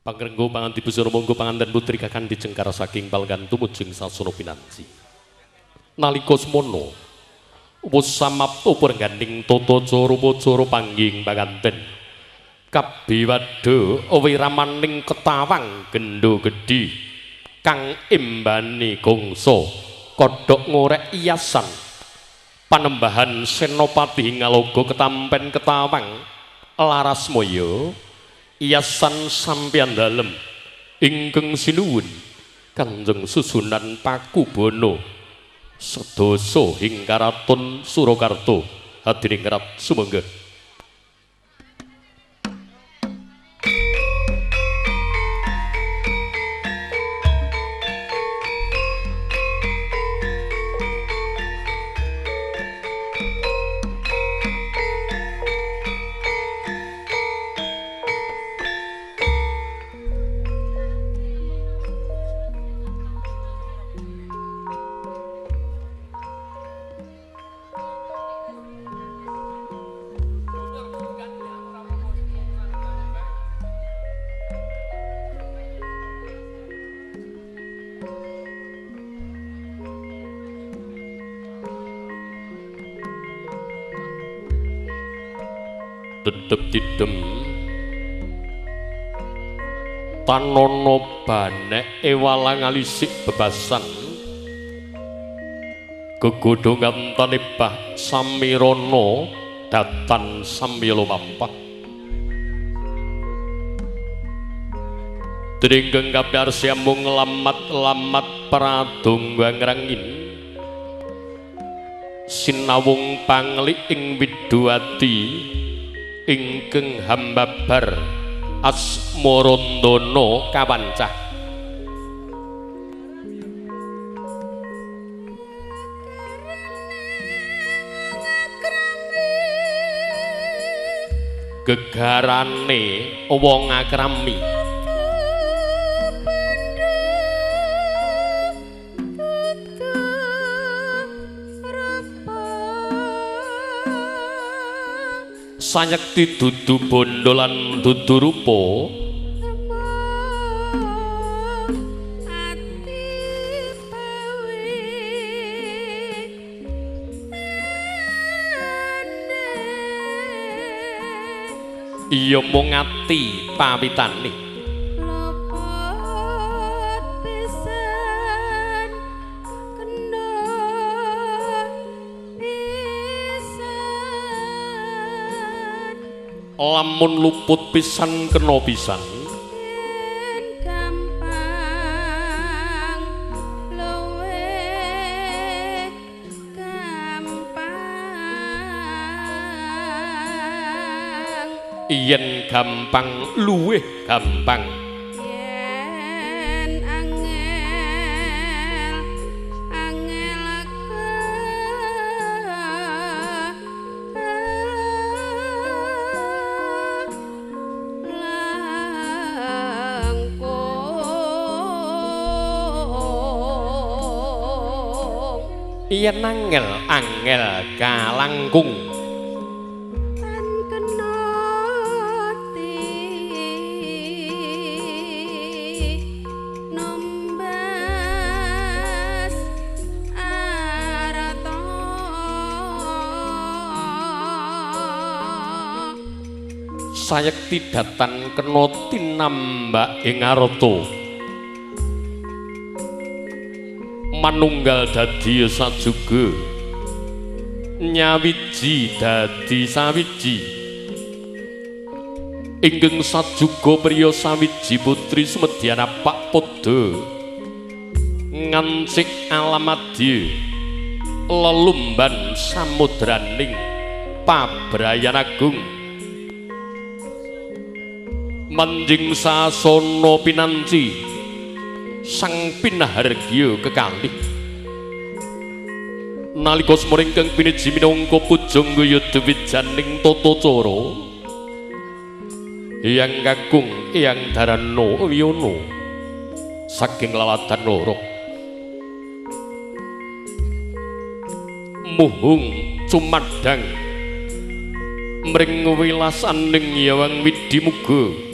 Pangrenggo panganti busana monggo panganten putri kakang dijengkar saking palgan tumujing sasana pinanci. Nalika semono wis samapta purengganing tata cara pangging panganten. Kabiwada wiramaning ketawang gendho gedhi kang imbane gongso kodhok ngorek iyasan panembahan senopati ngaloga ketampen ketawang laras moyo iyasan sampeyan dalem ingkang sinuwun Kanjeng Susunan Pakubono sedasa ing Karaton Surakarta hadiring kerap sumangga. Dedep didem tanono banek ewalang alisik bebasan gegodhongan tanebah samirana datan samyala mampah dringgeng kapiarsi mung lamat-lamat pradonggang rangin sinawung pangli ing widuwati ingkang hambabar asmarandana kawancah gegarane wong akrami sanyekti dudu bondo lan dudu rupa iya mung ati pawitane lamun luput pisan kena pisan gampang luwe gampang yen gampang luwih gampang yen angel angel yen angel kalangkung tan kenoti nombas arata sayekti datan kena tinambak ing arta manunggal dadi sajuga nyawiji dadi sawiji ingkang sajuga priya sawiji putri sumedyan apak padha ngancik alamadya lelumban samudraning pabrayan agung manjing sasana pinanci sang pinahargya kekalih nalika semana ingkang piniji minangka pujangga yudha wijaning tata cara Hyang Kakung Hyang Darana Wiyana saking laladan loro muhung cumadang mring wilasaning Hyang Widi muga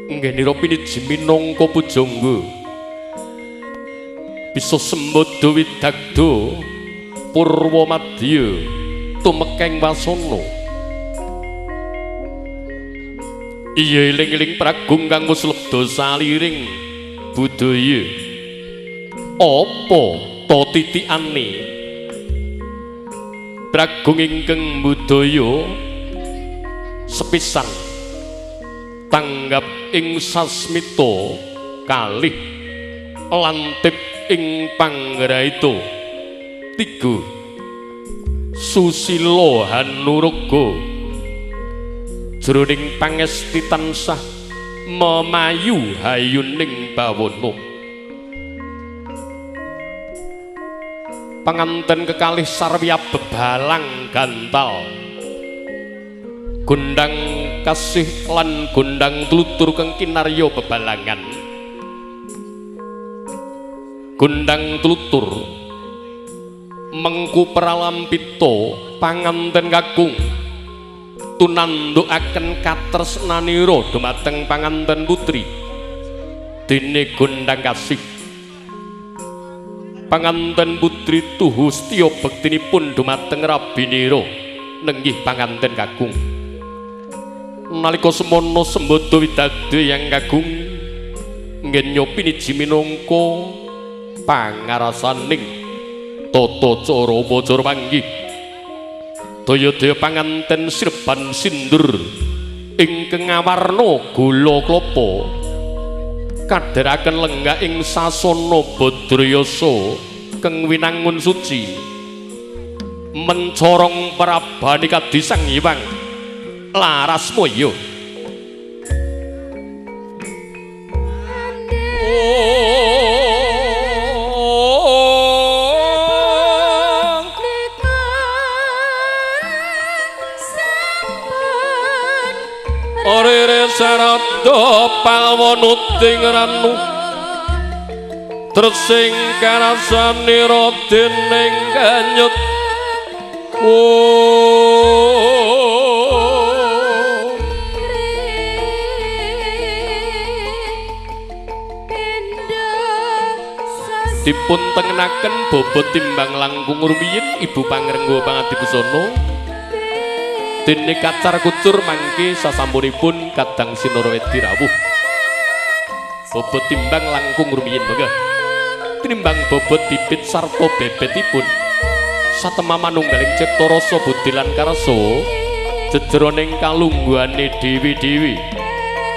nggenira piniji minangka pujangga bisa sembada widagda purwa madya tumekeng wasana iya eling-eling pragung kang wis lebda saliring budaya apa to titikane pragung ingkang budaya sepisan tanggap ing sasmita kalih lantip ing panggraita tiga susila hanuraga jroning pangesti tansah memayu hayuning bawana panganten kekalih sarya bebalang gantal gondang kasih lan gondang tlutur kang kinarya bebalangan gondang tlutur mengku pralampita panganten kakung tunandukaken katresnanira dumateng panganten putri dene gondang kasih panganten putri tuhu setya bektinipun dumateng rabinira nenggih panganten kakung nalika semana sembada widagda yang kakung ngenya piniji minangka pangarasaning tata cara wacara panggih daya-daya panganten sirban sindur ingkang awarna gula klapa kadharaken lenggah ing sasana Badrayasa kang winangun suci mencorong prabani kadi Sang Hyang laras moyo Orere sarada pawanuting ranu tresing karasanira dening kanyut dipun tengenaken bobot timbang langkung rumiyin Ibu Pangrengga Pangadipusana dene kacar kucur mangke sasampunipun kadang Sinarwedi rawuh bobot timbang langkung rumiyin monggo tinimbang bobot bibit sarta bebetipun satema manunggaling cipta rasa budi lan karsa jejroning kalungguhane dewi-dewi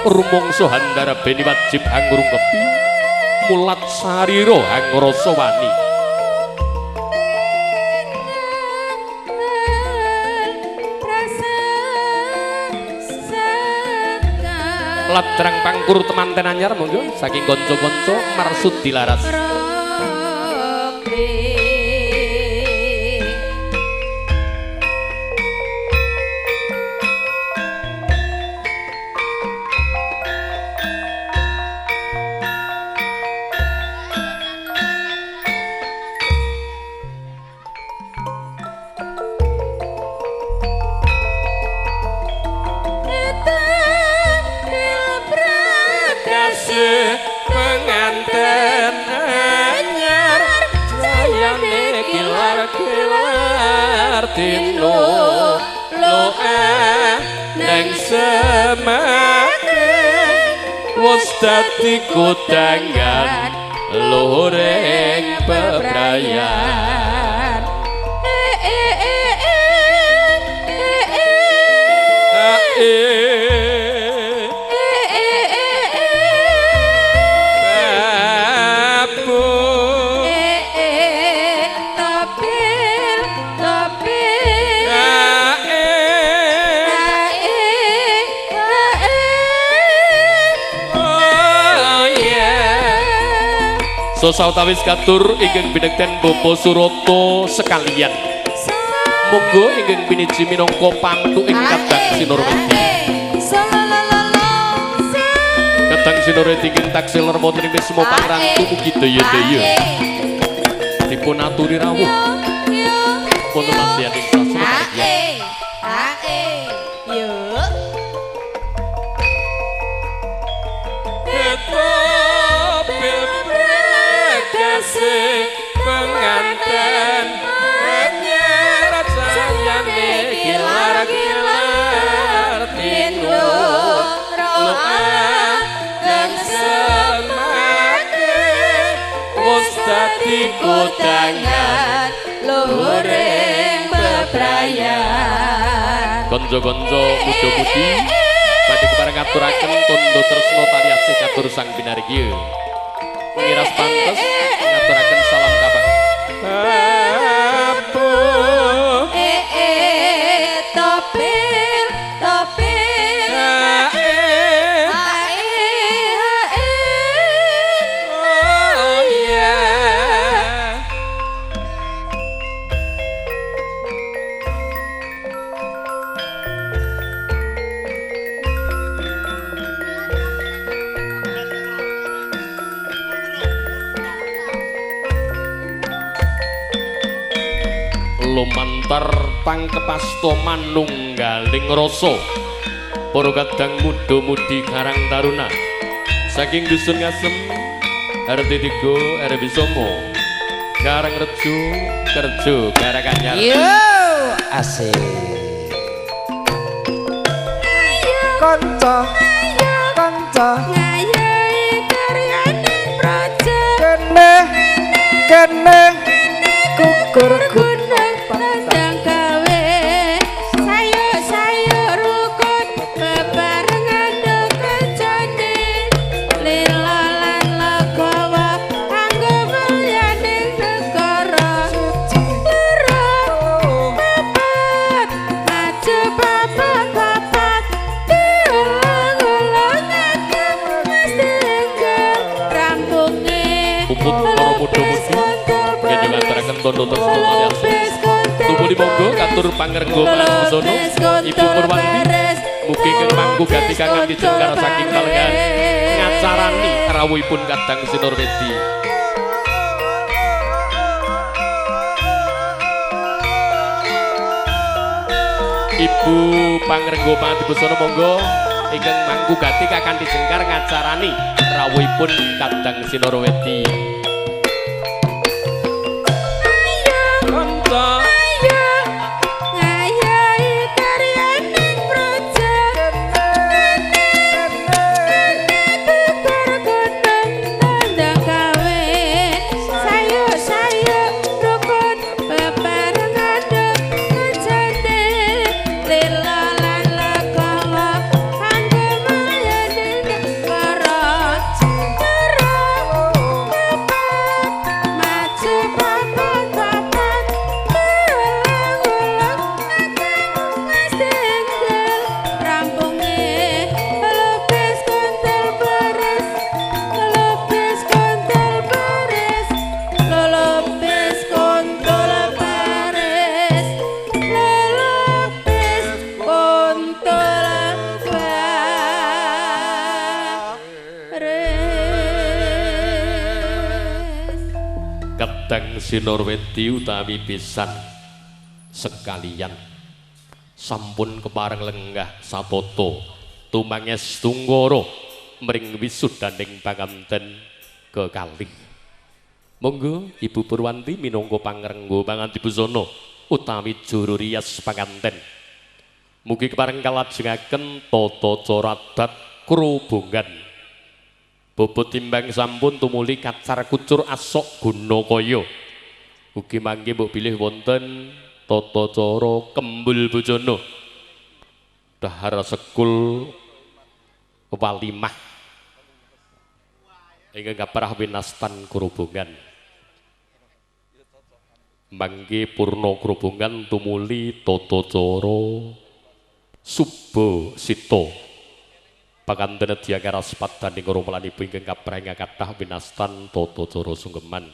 rumangsa handara beni wajib angrungkepi mulat sarira angrasa wani ladrang pangkur temanten anyar monggo saking kanca-kanca marsud dilaras penganten anyar sayane kilar-kilar dino loe neng semake wis dadi kodangan loreng bebrayan Sosawatawis katur ingkang binekten Bapak Surata sekalian. Monggo ingkang piniji minangka pamtu ing kadang Sinarwedi. Kadang Sinarwedi ingkang taksih wonten ing Wisma Pangrantu mugi daya-daya dipun aturi rawuh wonten mantianing sasana panjenengan. di kudangan luring bebrayan konco-konco muda-mudi badhe kepareng ngaturaken tondo tresna tali asih katur sang binargi ngiras pantes ngaturaken salam kabar topil topil oh yeah. lumantar pangkepasto manunggaling rasa para kadang muda-mudi karang taruna saking dusun ngasem arti tiga arep somo karang rejo kerjo karakanyar Yo asik kanca kanca ngayahi karyane praja kene kene kukur gunung nandang gawe sayur-sayur rukun bebarengan kancane lila lan legawa kanggo mulyaning negara loro papat maju papat diulang-ulangaken mesti enggak rampunge puput para muda-mudi nggih ngaturaken tondo tresna tali asih tumuli monggo katur pangrengga Pangasono Ibu Purwanti mugi keng mangku gati kang nganti jengkar saking kalengan ngacarani rawuhipun kadang Sinurwedi Ibu Pangrengga Pangasono monggo ingkang mangku gati kang dijengkar ngacarani rawuhipun kadang Sinurwedi kanca ngayahi karyane praja nandang gawe sayur-sayur rukun bebarengan kancane lila lan legawa kanggo mulyaning negara maju papat diulang-ulang mesti enggak rampunge lebis kontel beres lebis kontel beres lebis kontel beres lebis kontel beres kadang Sinurwedi utawi pisan sekalian sampun kepareng lenggah satata tumanges tunggara mring wisudaning panganten kekalih monggo Ibu Purwanti minangka pangrengga Pangandibusono utawi juru rias panganten mugi kepareng kalajengaken tata cara adat krobongan bobot timbang sampun tumuli kacar kucur asok gunakaya ugi mangke mbok bilih wonten tata cara kembul bojono dahar sekul walimah ingkang kaprah winastan krobongan mangke purna krobongan tumuli tata cara suba sita Panganten diangkara sepadaning rumlanipun ingkang kaprahing kathah winastan tata cara sungkeman.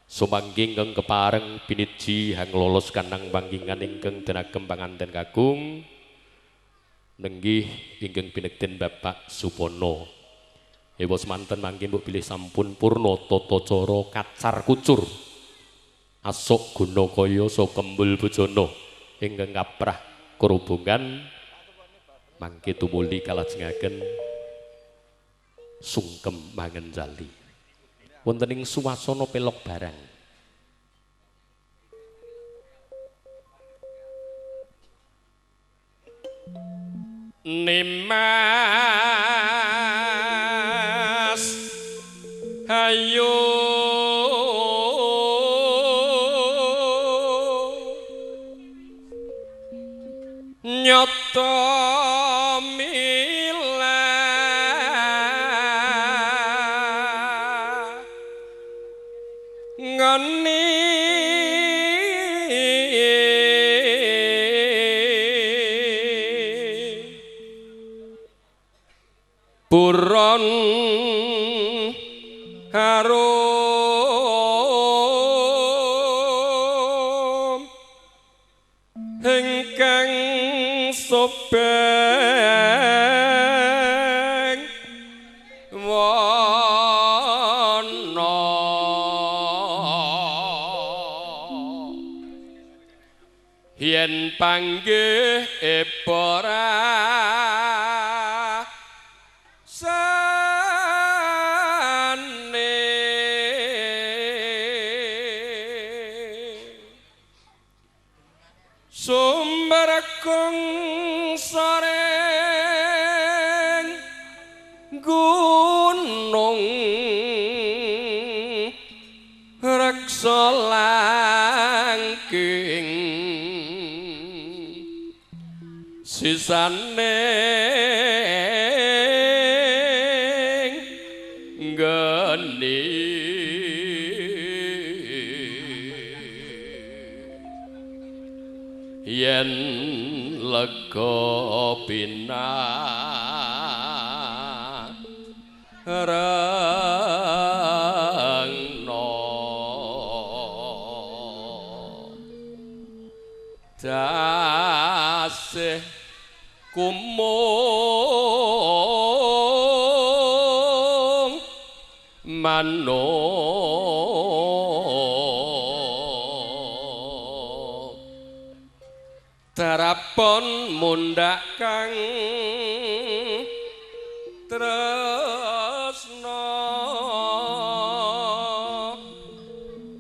Sumanggi ingkang kepareng piniji hang lolos kanang panggingan ingkang denagem panganten kakung nenggih ingkang pinekten Bapak Supono. Ewa semanten mangke mbok bilih sampun purna tata cara kacar kucur. Asok gunakaya so kembul bojono ingkang kaprah kerubungan mangke tumuli kalajengaken sungkem mangenjali wonten ing suwasana pelok barang Nimas hayo buron harum ingkang sobeng wana yen panggih epora sumber kong sareng gunung reksa langking sisane geni yen lega pinarengno tasih kumung manuk terapon mundhak kang tresna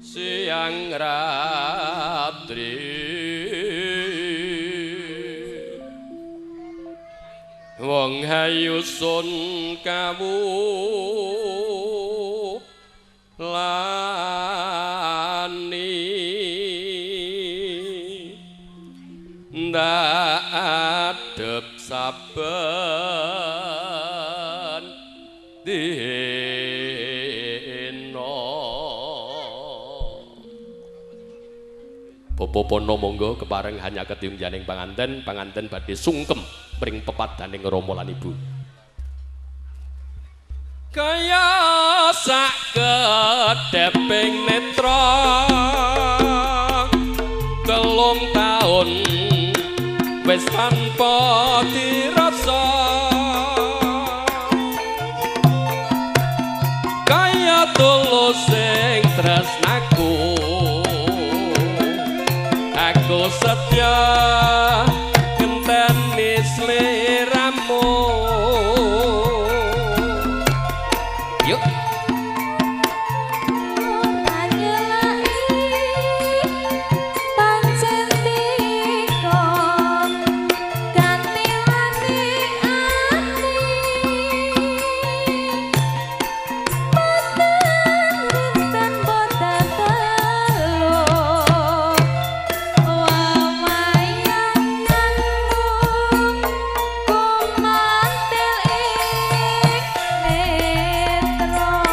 siang ratri wong hayu sun kawu lani ndak adep saben dina Popopono monggo kepareng hanya ketiung janing panganten badhe sungkem pring pepadaning Rama lan Ibu kaya sak kedeping netra telung taun wis tanpa dirasa kaya tulus sing tresnaku aku setia ngenteni sliramu yuk Mantel ing netro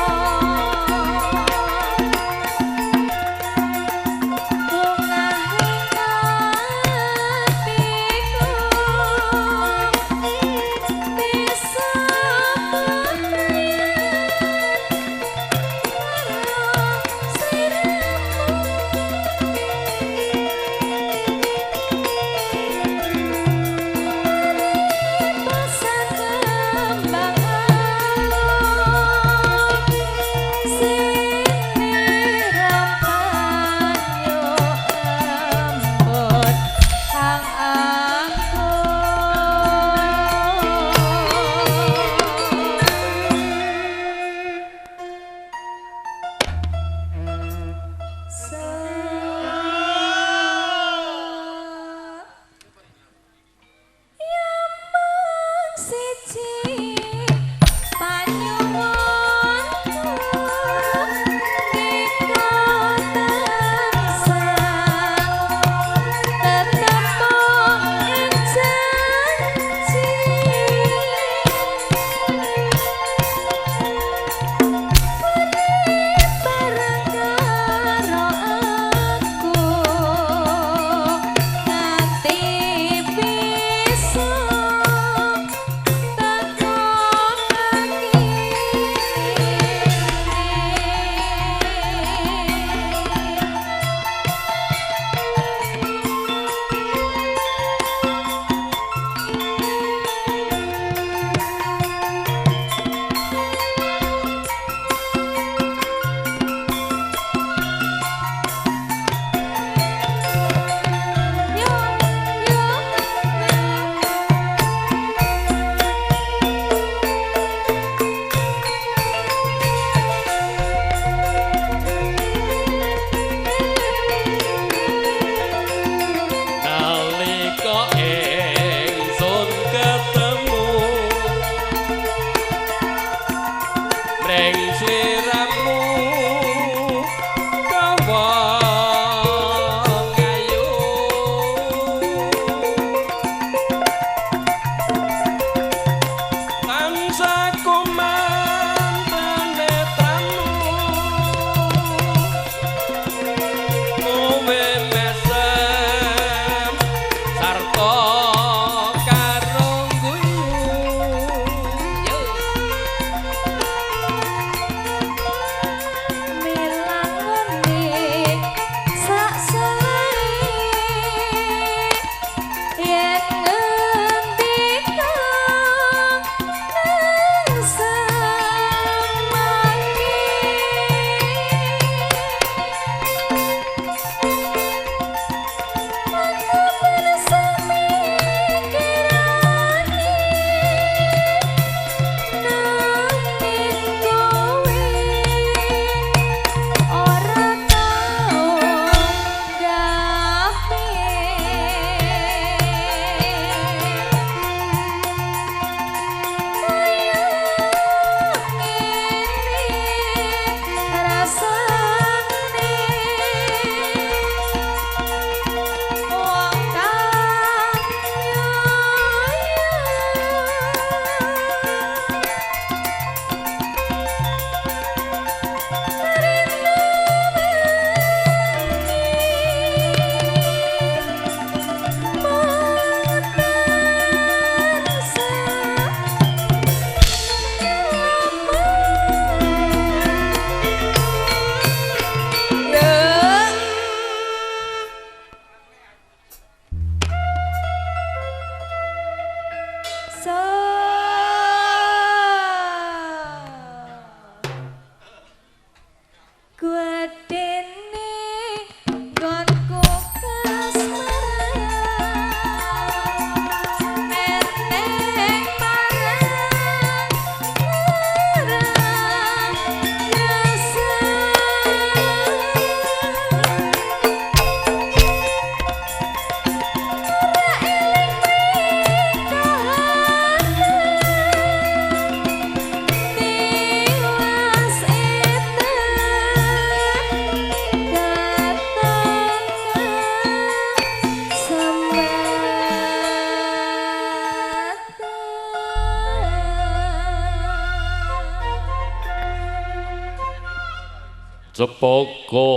Cepaka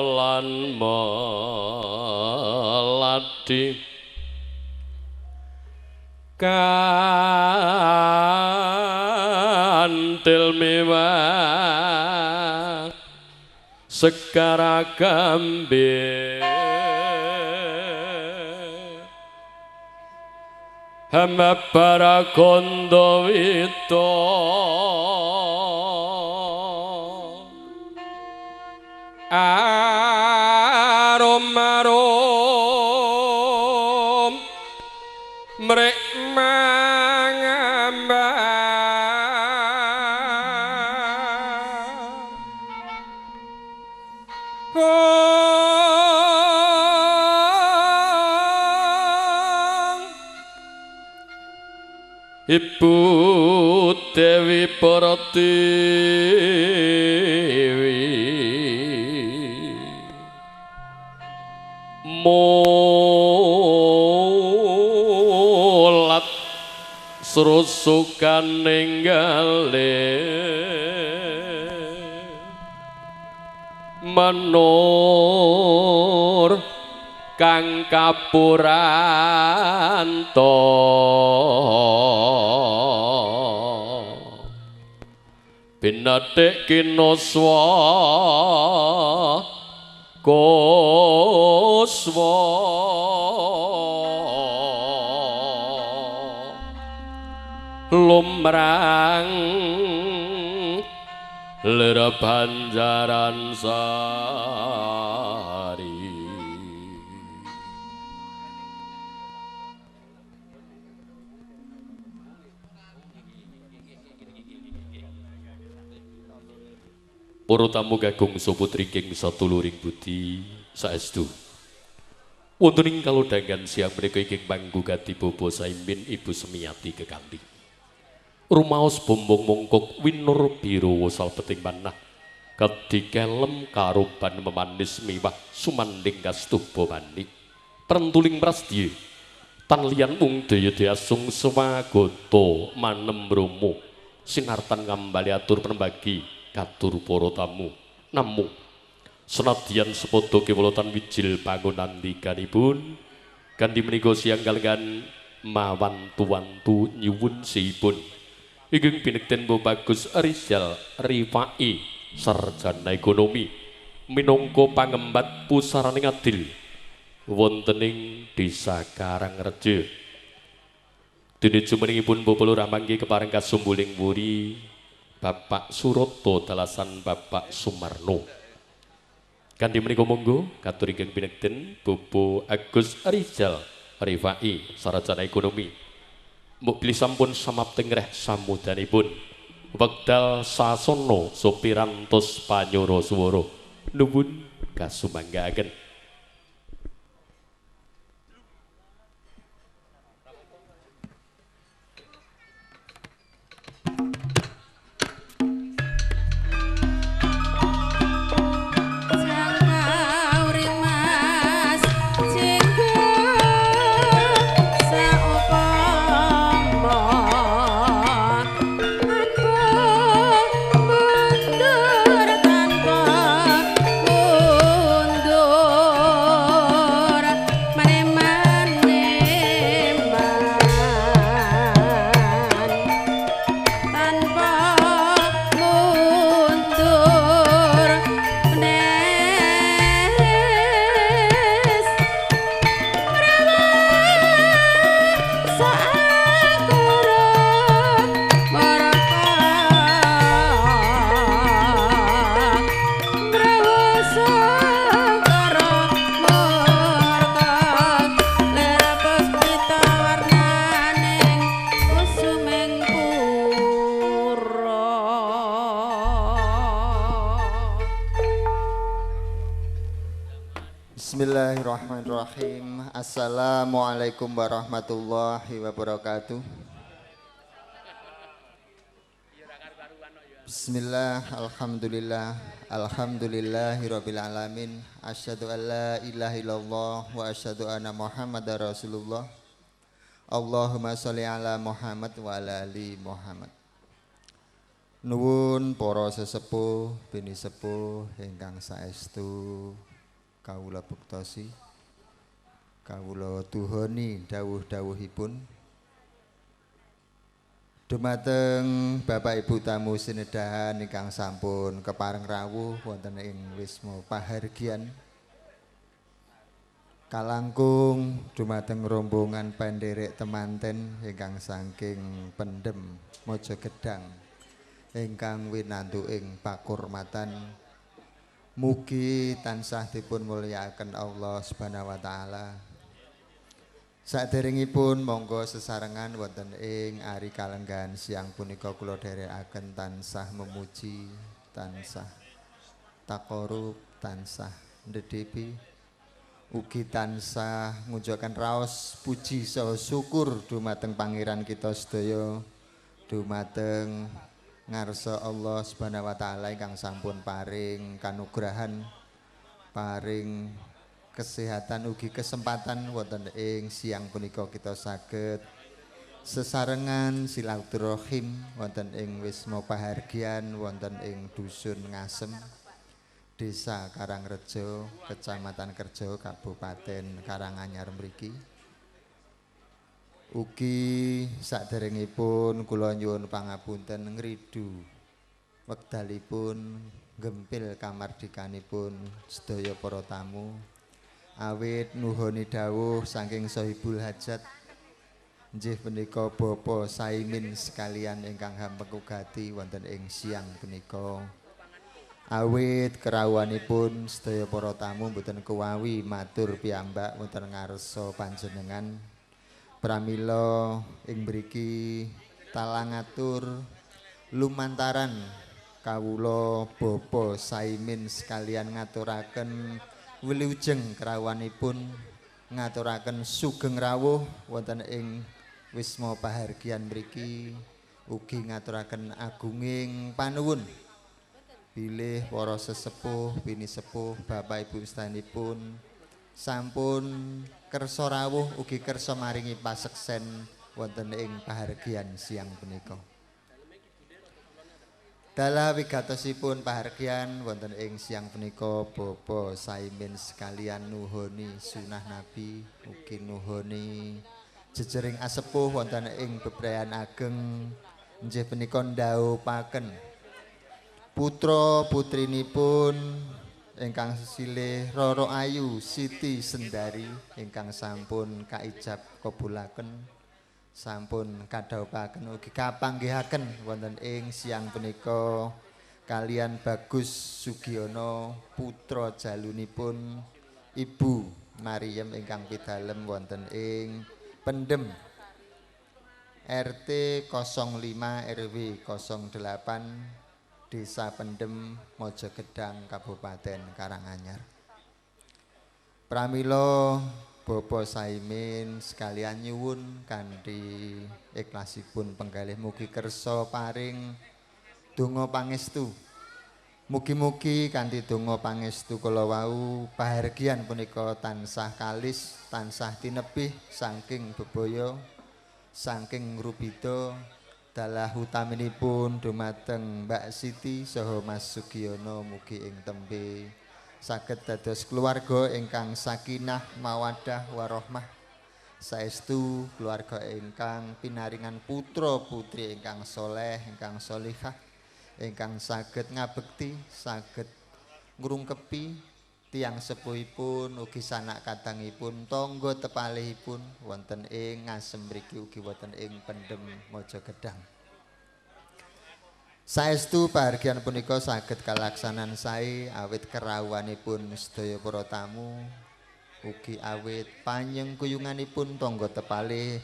lan melati kantil mewah sekara gambir hamba para kondo wito arom mrek Ibu Dewi Pertiwi mulat serusukan ninggale menur kang kapuranto binatik kinoswa koswa lumrang lera Banjaran Sari para tamu Kakung Saputri king satuluring budi saestu wonten ing kalodhangan siang menika ing panggu gati Bobo Saimin Ibu Semiati kekanthi rumaos bombong mongkok winur biru wasal peting manah kedhi kelem karuban memanis miwah sumanding kastuba manik prentuling prasdiya tan liyan mung daya asung swagata manem romo sinartan ngambali atur penembagi katur para tamu namung senadyan sepadha kewelatan wijil pangunandikanipun kanthi menika siang kaliyan mawan tuwantu nyuwun sipun ingkang binekten Bapak Bagus Rizal Rifai sarjana ekonomi minangka pangembat pusaraning adil wonten ing Desa Karangreja dene jumenengipun Bapak Lurah mangke kepareng kasumbuling wuri Bapak Suroto dalasan Bapak Sumarno kanthi menika monggo katur ingkang binekten Bapak Agus Rizal Rifai sarjana ekonomi mbok bilih sampun samapting reh samudanipun wekdal sasana sopirantos panyoro swara nuwun kasumanggaaken. Bismillahirrahmanirrahim. Assalamualaikum warahmatullahi wabarakatuh. Bismillah, alhamdulillah, alhamdulillahirabbil alamin. Asyhadu an la ilaha illallah wa asyhadu anna Muhammadar Rasulullah. Allahumma sholli ala Muhammad wa ala ali Muhammad. Nuwun para sesepuh bini sepuh ingkang saestu kawula bektosi kawula tuhoni dawuh-dawuhipun dumateng Bapak Ibu tamu sinedahan ingkang sampun kepareng rawuh wonten ing wisma pahargyan kalangkung dumateng rombongan pandherek temanten ingkang saking Pendhem Mojogedang ingkang winantu ing pakurmatan mugi tansah dipun mulyakaken Allah Subhanahu wa taala. Saderengipun monggo sesarengan wonten ing ari kalenggan siang punika kula dherekaken tansah memuji, tansah takorub, tansah ndedhepi ugi tansah ngunjukaken raos puji saha syukur dumateng pangeran kita sedaya dumateng ngarsa Allah Subhanahu wa taala ingkang sampun paring kanugrahan paring kesehatan ugi kesempatan wonten ing siang punika kita saged sesarengan silaturahim wonten ing wisma pahargyan wonten ing dusun Ngasem Desa Karangrejo Kecamatan Kerjo Kabupaten Karanganyar mriki. Ugi saderengipun kula nyuwun pangapunten ngridu wekdalipun gempil kamardikanipun sedaya para tamu awit nuhoni dawuh saking Sohibul Hajat inggih punika Bapak Saimin sekalian ingkang hampekugati wonten ing siang punika awit kerawuhanipun sedaya para tamu mboten kuwawi matur piyambak wonten ngarsa panjenengan pramila ing mriki talangatur lumantaran kawula Bapak Saimin sekalian ngaturaken wilujeng kerawuhanipun ngaturaken sugeng rawuh wonten ing wisma pahargyan mriki ugi ngaturaken agunging panuwun bilih para sesepuh bini sepuh Bapak Ibu sedanipun sampun kersa rawuh ugi kersa maringi paseksen wonten ing pahargyan siang punika. Dalah wigatosipun pahargyan wonten ing siang punika Bapak Saimin sekalian nuhoni sunah Nabi ugi nuhoni jejering asepuh wonten ing bebrayan ageng inggih punika ndhawuhaken putra putrinipun ingkang sesilih Roro Ayu Siti Sendari ingkang sampun kaijab kabulaken sampun kadhawuhaken ugi kapanggihaken wonten ing siang punika kalian Bagus Sugiono putra jalunipun Ibu Maryam ingkang pidalem wonten ing Pendhem RT 05 RW 08 Desa Pendhem Mojogedang Kabupaten Karanganyar. Pramila Bapak Saimin sekalian nyuwun kanthi ikhlasipun penggalih mugi kersa paring donga pangestu. Mugi-mugi kanthi donga pangestu kala wau pahargyan punika tansah kalis, tansah tinebih saking bebaya, saking ngrubida dalah utaminipun dumateng Mbak Siti saha Mas Sugiono mugi ing tembe saged dados keluarga ingkang sakinah mawaddah warahmah saestu keluarga ingkang pinaringan putra putri ingkang soleh ingkang solihah ingkang saged ngabekti saged ngrungkepi tiyang sepuhipun ugi sanak kadangipun tangga tepalihipun wonten ing Ngasem mriki ugi wonten ing Pendhem Mojogedang. Saestu pahargyan punika saged kalaksanan sae awit kerawuhanipun sedaya para tamu ugi awit panyengkuyunganipun tangga tepalih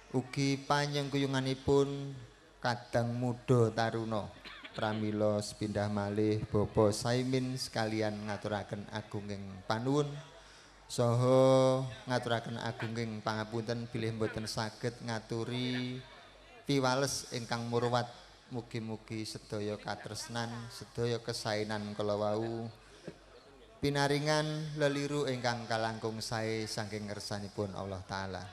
ugi panyengkuyunganipun kadang muda taruna. Pramila sepindah malih Bapak Saimin sekalian ngaturaken agunging panuwun saha ngaturaken agunging pangapunten bilih mboten saged ngaturi piwales ingkang murwat mugi-mugi sedaya katresnan sedaya kesaenan kala wau pinaringan leliru ingkang kalangkung sae saking ngersanipun Allah taala.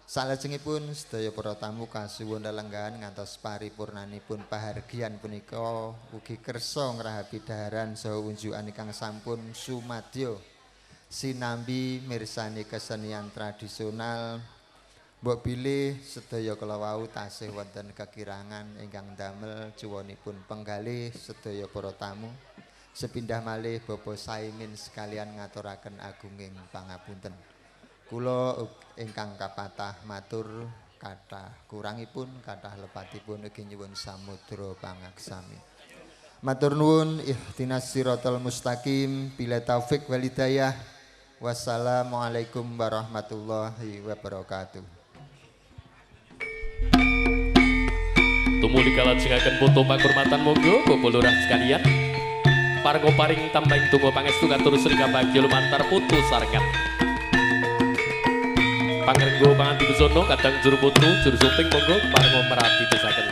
Salajengipun sedaya para tamu kasuwun lelenggahan ngantos paripurnanipun pahargyan punika ugi kersa ngrahapi daharan saha unjukan ingkang sampun sumadyo sinambi mirsani kesenian tradisional. Mbok bilih sedaya kala wau tasih wonten kekirangan ingkang damel cuwonipun penggalih sedaya para tamu. Sepindah malih Bapak Saimin sekalian ngaturaken agunging pangapunten. Kula ingkang kapatah matur kathah kurangipun kathah lepatipun ugi nyuwun samudra pangaksami. Matur nuwun ihdinas siratal mustaqim bila taufik wal hidayah. Wassalamualaikum warahmatullahi wabarakatuh. Tumuli kalajengaken foto pakurmatan monggo Bapak Lurah sekalian. Parenga paring tambahing donga pangestu katur sri kabagya lumantar putu sarengan. Pangrengga panganti busana kadang juru putu juru syuting monggo parenga merati desaken.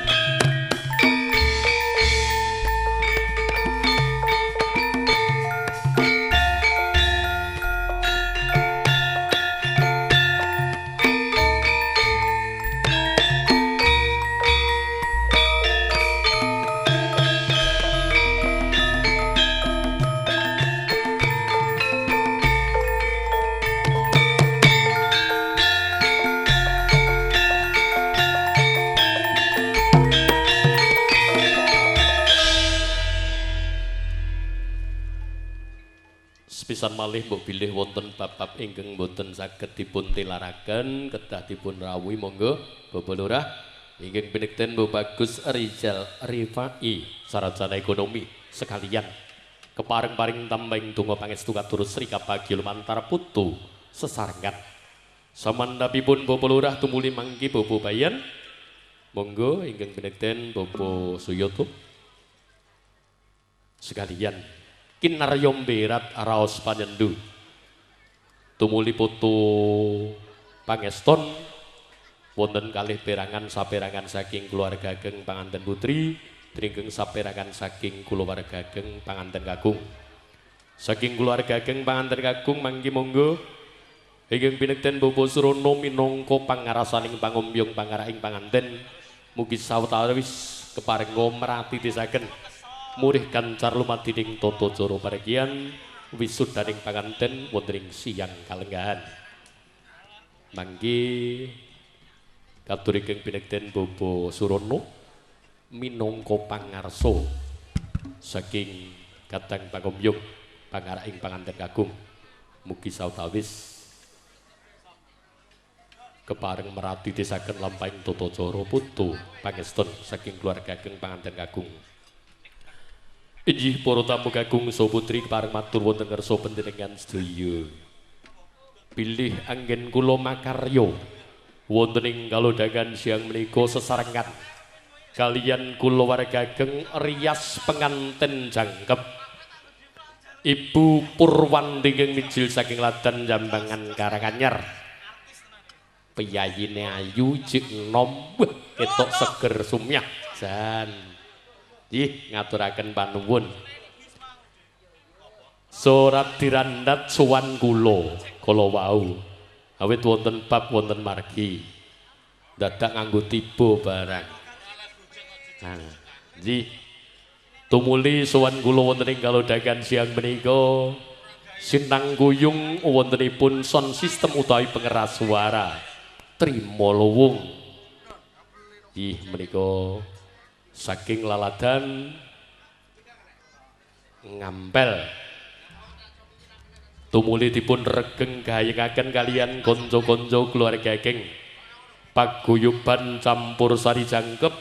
Pisan malih mbok bilih wonten bab-bab ingkang boten saged dipun tilaraken kedah dipun rawuhi monggo Bapak Lurah inggih pinekten Mbok Bagus Rizal Rifai sarjana ekonomi sekalian kepareng-paring tambahing donga pangestu katur sri kabagya lumantar putu sesarengan samandhapipun Bapak Lurah tumuli mangki Bapak Bayan monggo inggih pinekten Bapak Suyoto sekalian kinarya mberat raos panyendu tumuli putu pangeston wonten kalih perangan saperangan saking keluarga ageng panganten putri dringkeng saperangan saking kulawarga ageng panganten kakung saking keluarga ageng panganten kakung mangki monggo ingkang pinekten Bapak Surono minangka pangarasaning pangombyong pangarahing panganten mugi sawetawis keparenga merati desaken murih kancar lumadining tata cara paregian wisudaning panganten wonten ing siyang kalenggahan mangki katur ingkang pinekten Bapak Surono minangka pangarsa saking kadang pangombyong pangarahing panganten kakung mugi sawetawis kepareng merati desaken lampahing tata cara putu pangeston saking keluarga ageng panganten kakung. Inggih para tamu kakung saha putri pareng matur wonten ngarsa panjenengan sedaya. Bilih anggen kula makarya wonten ing kalodhangan siang menika sesarengan kaliyan kulawarga ageng rias penganten jangkep. Ibu Purwanti ingkang mijil saking Ladan Jambangan Karanganyar. Piyayine ayu jek nom ketok seger sumyah jan. Ih ngaturaken panuwun. Surat dirandat sowan kula wau. Awit wonten bab wonten margi. Dadak nganggo tiba barang. Nah, nggih. Tumuli sowan kula wonten ing kalodhangan siang menika sinang guyung wontenipun sound system utawi pengeras suara Trima Luwung. Ih menika saking Laladan Ngampel tumuli dipun regeng gayengaken kalian konco-konco keluarga ageng paguyuban campur sari jangkep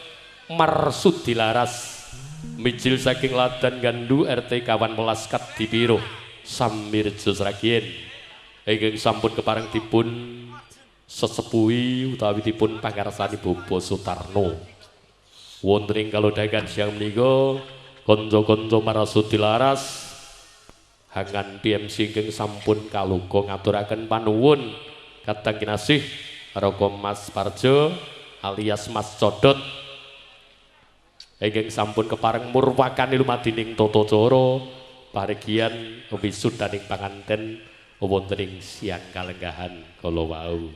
marsud dilaras mijil saking Ladan Gandu RT kawan melaskat dipiro Samirjo Sragien ingkang sampun kepareng dipun sesepuhi utawi dipun pangarsani Bapak Sutarno wonten ing kalodhangan siang menika kanca-kanca marasud dilaras hangan PMC ingkang sampun kaluka ngaturaken panuwun kadang kinasih Roko Mas Parjo alias Mas Codot ingkang sampun kepareng murwakani lumadining tata cara paregian wisudaning panganten wonten ing siang kalenggahan kala wau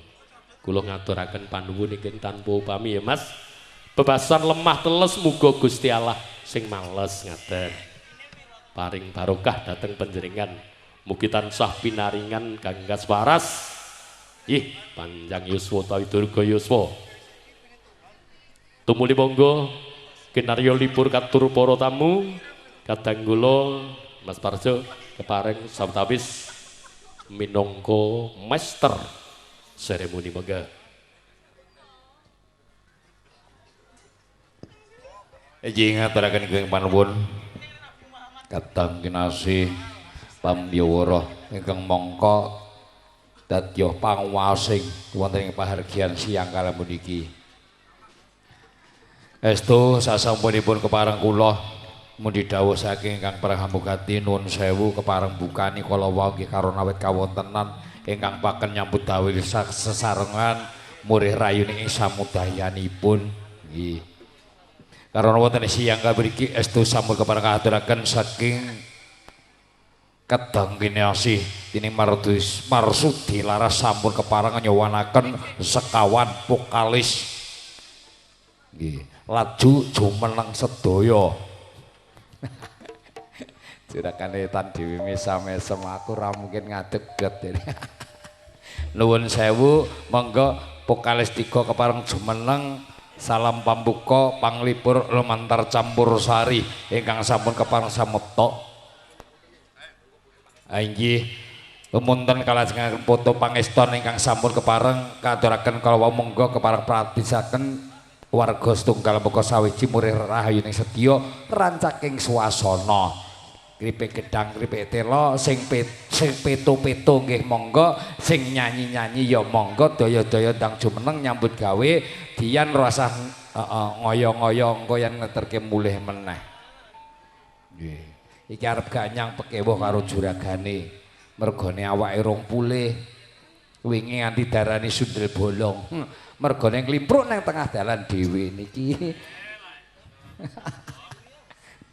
Kula ngaturaken panuwun ingkang tanpa upami ya Mas. Bebasan lemah teles muga Gusti Allah sing males ngaten. Paring barokah dhateng panjenengan. Mugi tansah pinaringan ganggas waras. Ih, panjang yuswa tawi durga yuswa. Tumuli monggo kinarya libur katur para tamu. Kadang kula Mas Parjo kepareng sawetawis minangka master seremoni monggo. Iji ngaturaken kenging panuwun kadang kinasih pambyawara ingkang mangka dadya panguwasing wonten ing pahargyan siang kala puniki. Estu sasampunipun kepareng kula mundi dawuh saking ingkang prahamugati nuwun sewu kepareng bukani kala wau nggih karona awit kawontenan ingkang paken nyambut dawuh sesarengan murih rayuning samudayanipun nggih. Karena wonten siang kabriki estu sampun kepareng aturaken saking kadang kinasih dening Marsudi laras sampun kepareng nyowanaken sekawan vokalis nggih laju jumeneng sedaya. Jurakane tan Dewi mesam-mesem aku ora mungkin ngadeget. Nuwun sewu monggo vokalis 3 kepareng jumeneng. Salam pambuka panglipur lumantar campur sari ingkang sampun kepareng samekta. Inggih lumunten kalajengaken foto pangeston ingkang sampun kepareng katuraken kala monggo kepareng pratisaken warga setunggal muga sawiji murih rahayuning sedya rancaking swasana. Kripik gedang kripik tela sing peto-peto nggih monggo, sing nyanyi-nyanyi ya monggo, daya-daya ndang jumeneng nyambut gawe diyan rasah ngoyo-ngoyo engko yen ngeterke mulih meneh. Nggih. Iki arep ganyang pekewuh karo juragane. Mergone awake rong pulih. Wingi nganti darani sundel bolong. Mergone nglimpruk nang tengah dalan dhewe niki.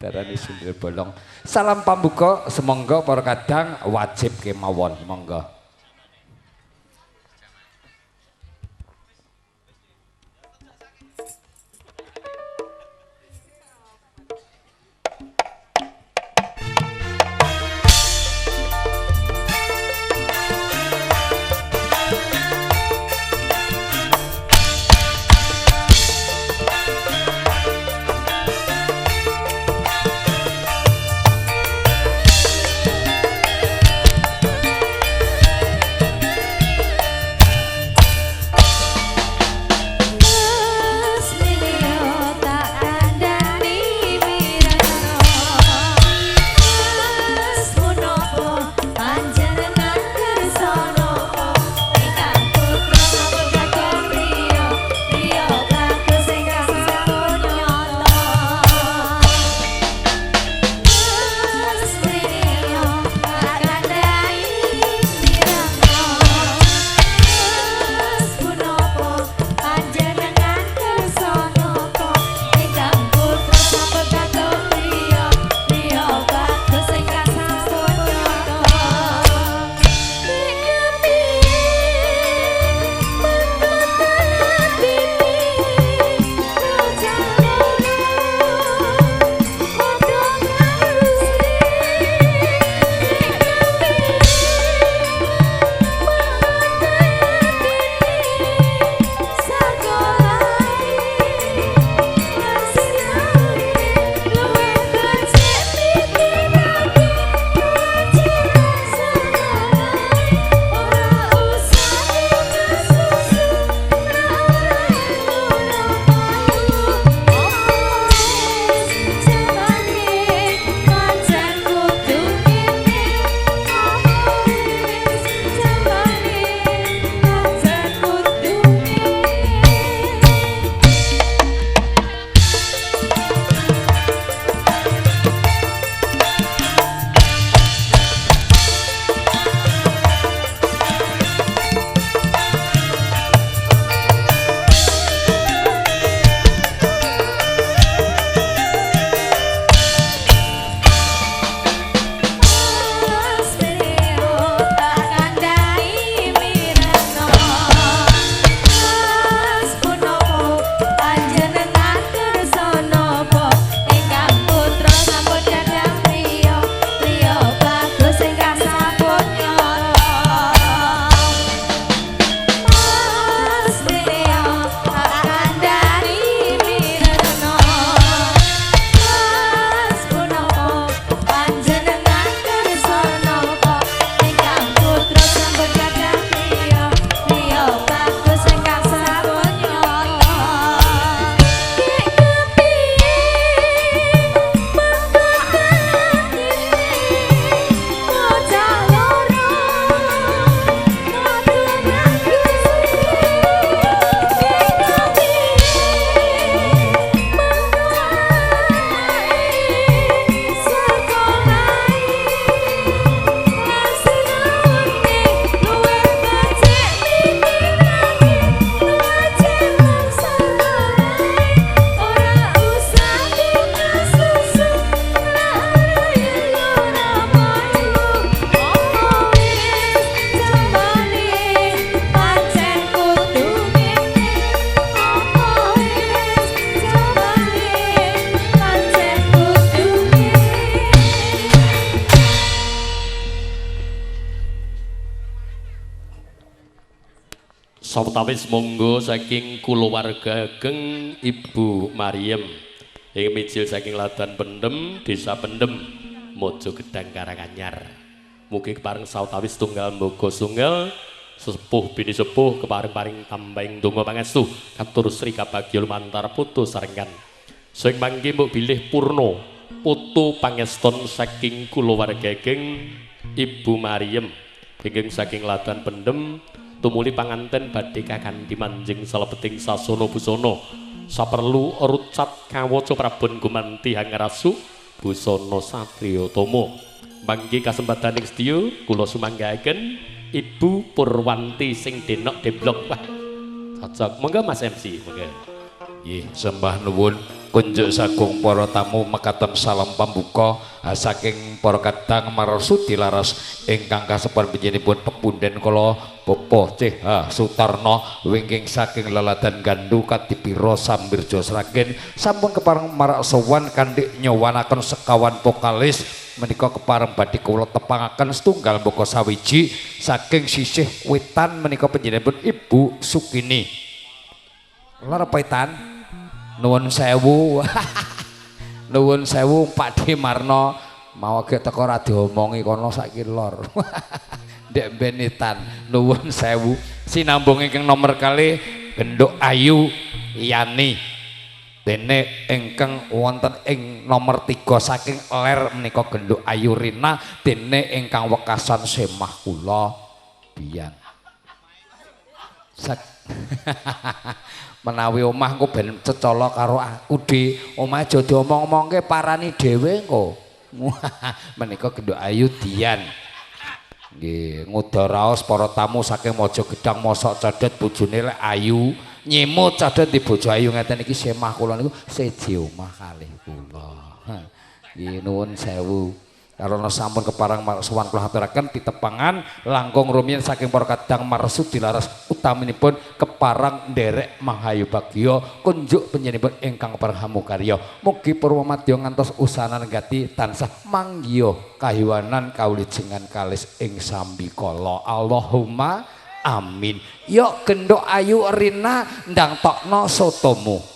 Darani sundel bolong. Salam pambuka semonggo para kadang wajib kemawon monggo. Sawetawis monggo saking kulawarga ageng Ibu Mariem ing mijil saking Ladan Pendem, Desa Pendem, Mojo Gedang Karanganyar. Mugi kepareng sawetawis tunggal mboga sunggal sesepuh bini sepuh kepareng-paring tambahing donga pangestu katur sri kabagya lumantar putu sarengan. Sing mangke mbok bilih purna putu pangeston saking kulawarga ageng Ibu Mariem ingkang saking Ladan Pendem tumuli panganten badhe kakanthi manjing salebeting sasana busana saperlu rucat kawaca prabon gumanti hangarasu busana satriya tama mangke kasempatan ing sedya kula sumanggahaken Ibu Purwanti sing denok deblok wah cocok monggo Mas MC monggo nggih sembah nuwun kunjuk sagung para tamu mekaten salam pambuka saking para kadang marsu dilaras ingkang kasebar panjenenganipun pepunden kala Bapak C.H. Sutarno wingking saking Leladan Gandu Kadipiro Sambirjo Sragen sampun kepareng marak sowan kanthi nyowanaken sekawan vokalis menika kepareng badhe kula tepangaken setunggal mbaka sawiji saking sisih wetan menika panjenenganipun Ibu Sukini. Lara paitan nuwun sewu nuwun sewu Pak D Marno mau ge teko ora diomongi kono saiki lor ndek benitan nuwun sewu sinambung ingkang nomor kalih Genduk Ayu Yani dene ingkang wonten ing nomor 3 saking ler menika Genduk Ayu Rina dene ingkang wekasan semah kula biyen menawi omah engko ben cecala karo aku di omah aja diomong-omongke parani dhewe engko menika Genduk Ayu Dian nggih ngudaraos para tamu saking Mojo Gedang mosok cedhet bojone lek ayu nyimut cedhet di bojo ayu ngeten iki semah kula niku seji omah kalih kula nggih nuwun sewu karena sampun keparang sowan kula aturaken pitepangan langkung rumiyin saking para kadang marsu dilaras utaminipun keparang nderek Mahayu Bagya kunjuk panjenenganipun ingkang parhamu karya mugi purwamadya ngantos usana nenggati tansah manggiya kahiwanan kaulijengan kalis ing sambikala Allahumma amin. Yok Genduk Ayu Rina ndang tokno sotomu.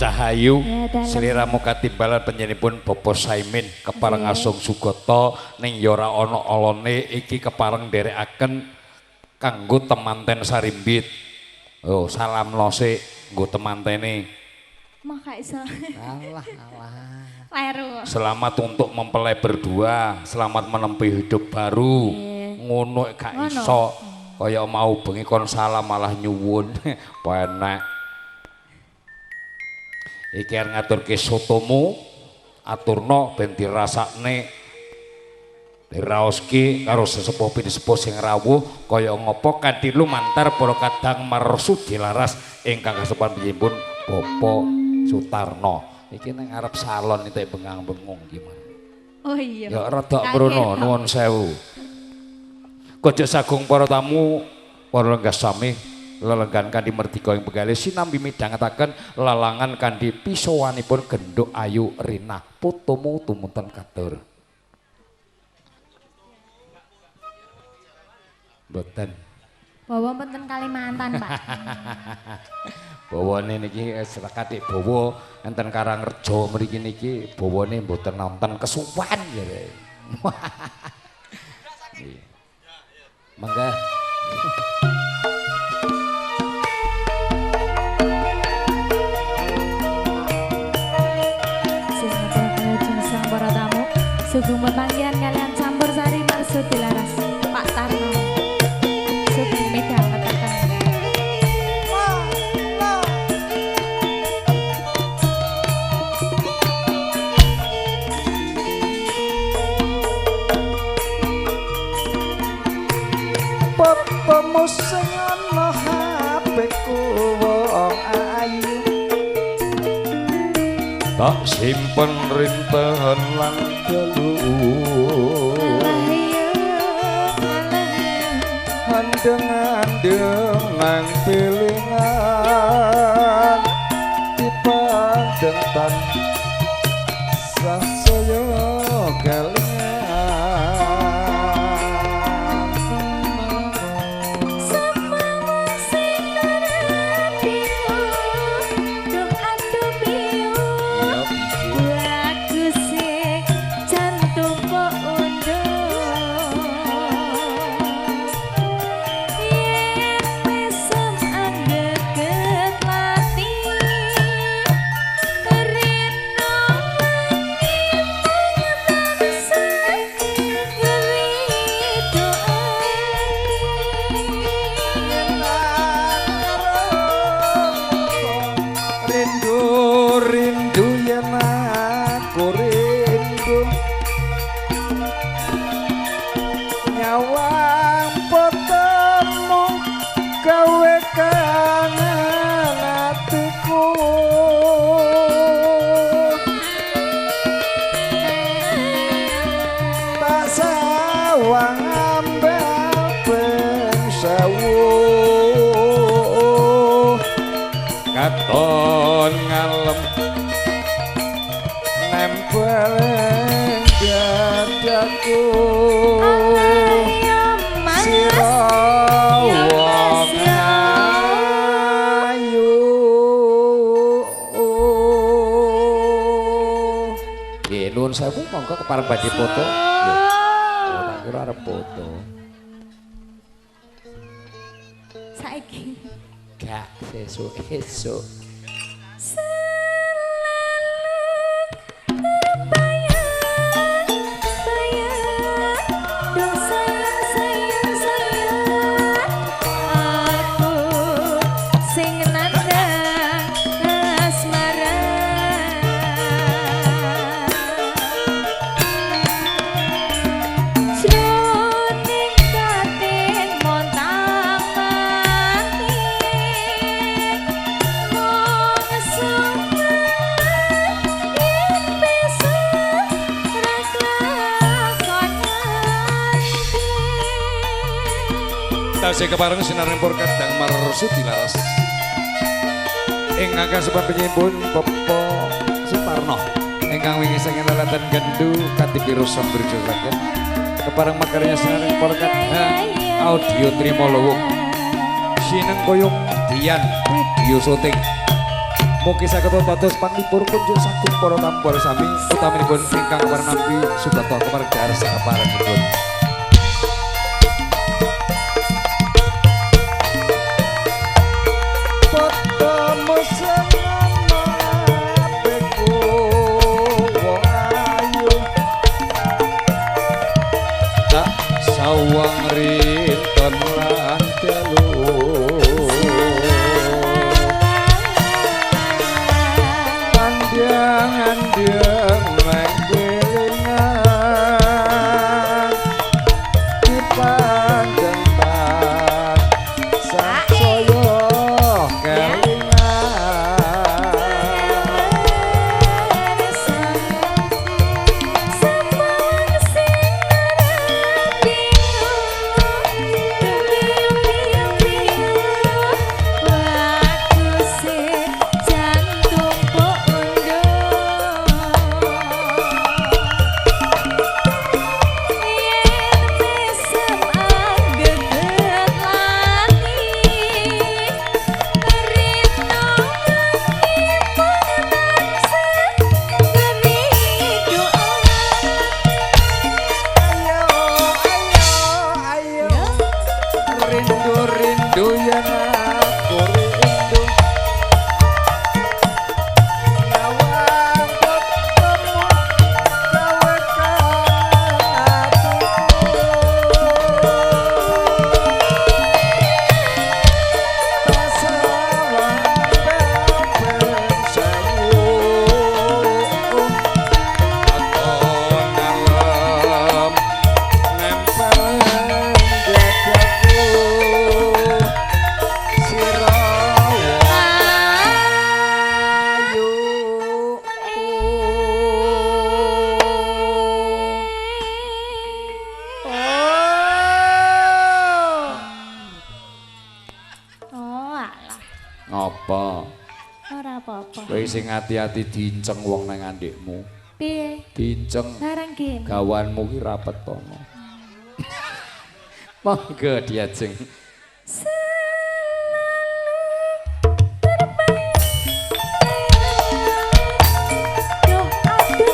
Cahayu sliramu katimbalan panjenenganipun Bapak Saimin kepareng asung sugata ning ya ora ana alone iki kepareng nderekaken kanggo temanten Sarimbit. Oh salam lose nggo temantene. Maka iso. Alah. Kleru. Selamat untuk mempelai berdua, selamat menempuh hidup baru. Ngono gak iso. Kaya mau bengi kon salam malah nyuwun. Penak. Iki arep ngaturke sotomu aturno ben dirasakne diraoski karo sesepuh sesepuh sing rawuh kaya ngapa kanthi lumantar para kadang marsu dilaras ingkang kasepan panjenenganipun Bapak Sutarno iki nang arep salon iki bengang-bengung gimana. Oh iya. Ya rada mrono nuwun sewu. Kojok sagung para tamu para lenggah sami lelenggan kanthi merdika ing begalih sinambi midhangetaken lalangan kanthi pisowanipun Genduk Ayu Rina putumu tumunten katur. Mboten. Bawa mboten Kalimantan, Pak. Bawane niki sekathik bawa enten Karangrejo mriki niki bawane mboten nonton kesuwan ya. Mangga. Sugeng pepanggihan kalian campur sari marsudi laras Pak Tarno. Sugeng midang metaken. Popomu sing ana HP-ku wong ayu tak simpen rintahan lan dalu handeng-handeng nang pilingan dipandeng tan sasaya kelingan nyawang potemu gawe kangen atiku tak sawang ambal ping sewu katon ngalem nempel dadaku nuwun sewu monggo kepareng badhe foto. Lho. Oh, tak kira arep foto. Saiki. gak sesuk-esuk tasih kepareng sinaring pur kadang marsudi laras ingkang kasebat penyimpun Popo Sutarno ingkang wingi sangen laladan gandu katipiru samburjuraken kepareng makarya sinaring pur kadang audio Trimolowo sineng koyong Dian video syuting mugi saged dados panglipur kunjuk sagung para tampur sami utaminipun ingkang kepareng nampi subrata kepareng daerah saparengipun. Sawang rinten lan dalu pandang-andang nang kelingan Ngapa? Ora apa-apa. Kowe sing ati-ati diinceng wong nang andikmu. Piye? Diinceng Barang gini. gawanmu ki rapet tono. Monggo diajeng. Yo aduh aku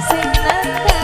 sing nandang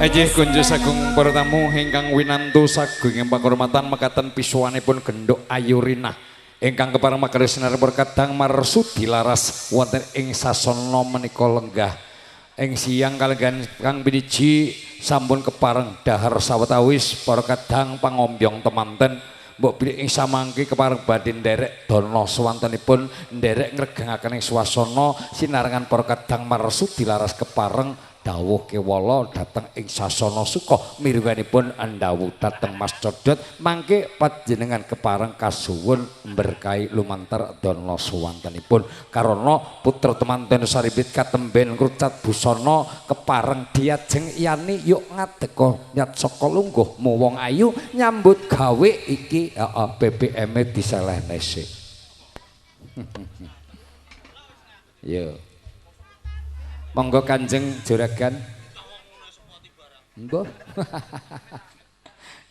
Ejih kunjuk sagung para tamu ingkang winantu sagung ing pakurmatan mekaten pisuwanipun genduk Ayurina ingkang kepareng makarya sinar berkadang marsudi laras wonten ing sasana menika lenggah ing siang kalenggan kang piniji sampun kepareng dahar sawetawis para kadang pangombyong temanten mbok bilih ing samangke kepareng badhe nderek dana swantenipun nderek ngregangaken ing swasana sinarengan para kadang marsudi laras kepareng dawuh kewala dhateng ing sasana suka mirwanipun andhawuh dhateng Mas Codot mangke panjenengan kepareng kasuwun berkahi lumantar dana swantenipun karana putra temanten saribit katemben ngrucat busana kepareng diajeng yani yuk ngadeka nyat saka lungguh mu wong ayu nyambut gawe iki BBM-e diselehne sik. Yo monggo Kanjeng Juragan. Mbah.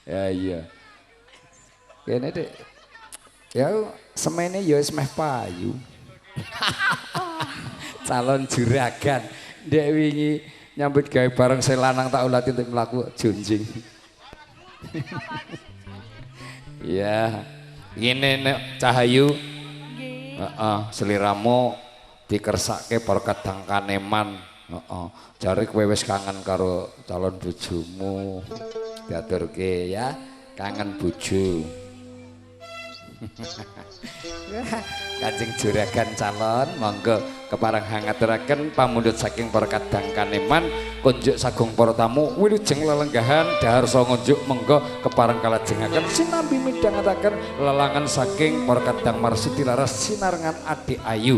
Ya iya. Kene Dik. Ya semene ya wis meh payu. Calon juragan. Ndek wingi nyambut gawe bareng sing lanang tak ulati untuk mlaku junjing. Ya, ngene nek Cahayu. Heeh, seliramu dikersake para kadang kaneman. Heeh. Jare kowe wis kangen karo calon bojomu. Diaturke ya, kangen bojo. Kanjeng Juragan calon monggo kepareng hangaturaken pamundhut saking para kadang kaneman kunjuk sagung para tamu wilujeng lelenggahan dahar saha ngunjuk monggo kepareng kalajengaken sinambi midhangetaken lelangan saking para kadang marsudi laras sinarengan Adik Ayu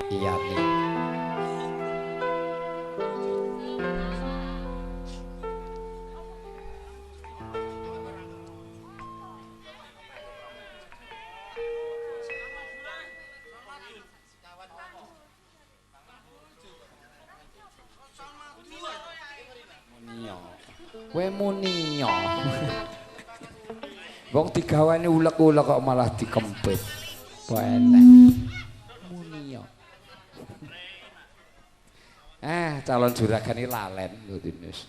iyane. Kowe muni yo. Wong digawani ulek-ulek kok malah dikempit. Enak. Muni yo. Calon juragan iki lalen lho Dinus.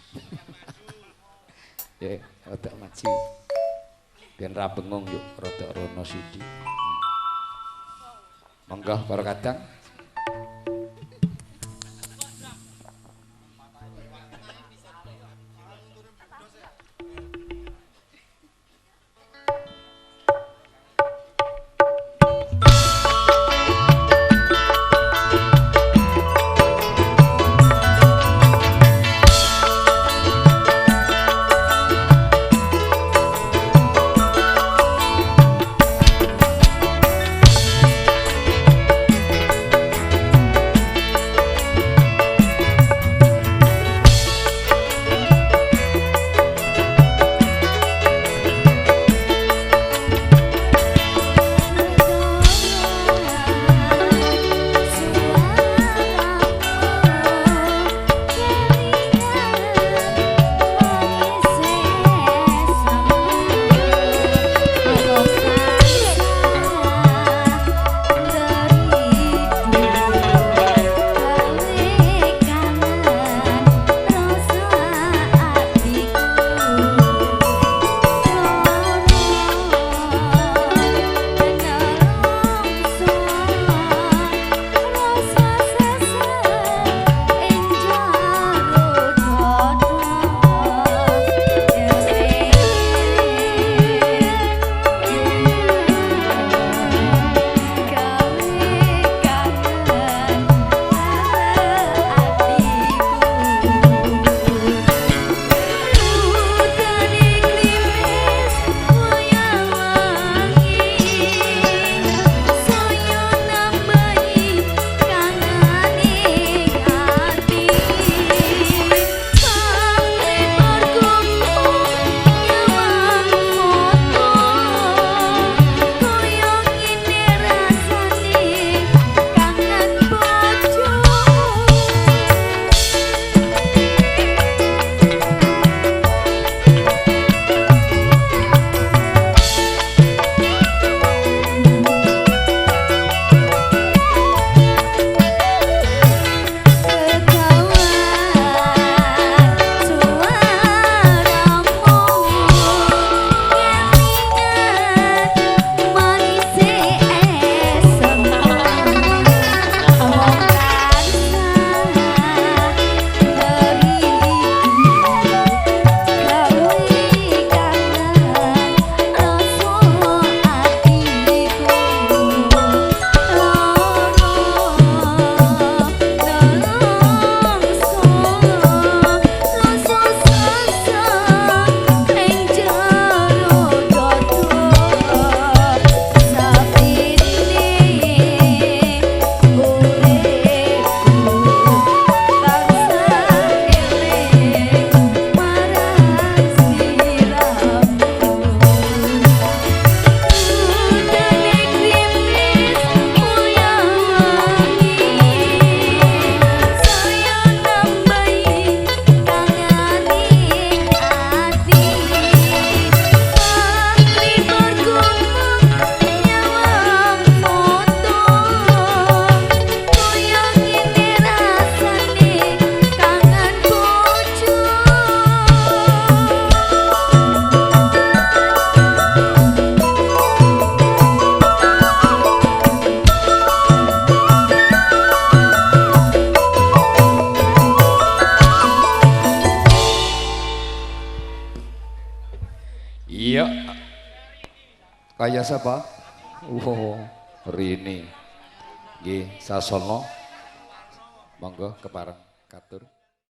Ya, rada maju. Ben ra bengong yuk, rada rono sithik. Monggo para kadang. Iya. Kaya siapa? Rini. Nggih, Sasono. Monggo kepareng katur.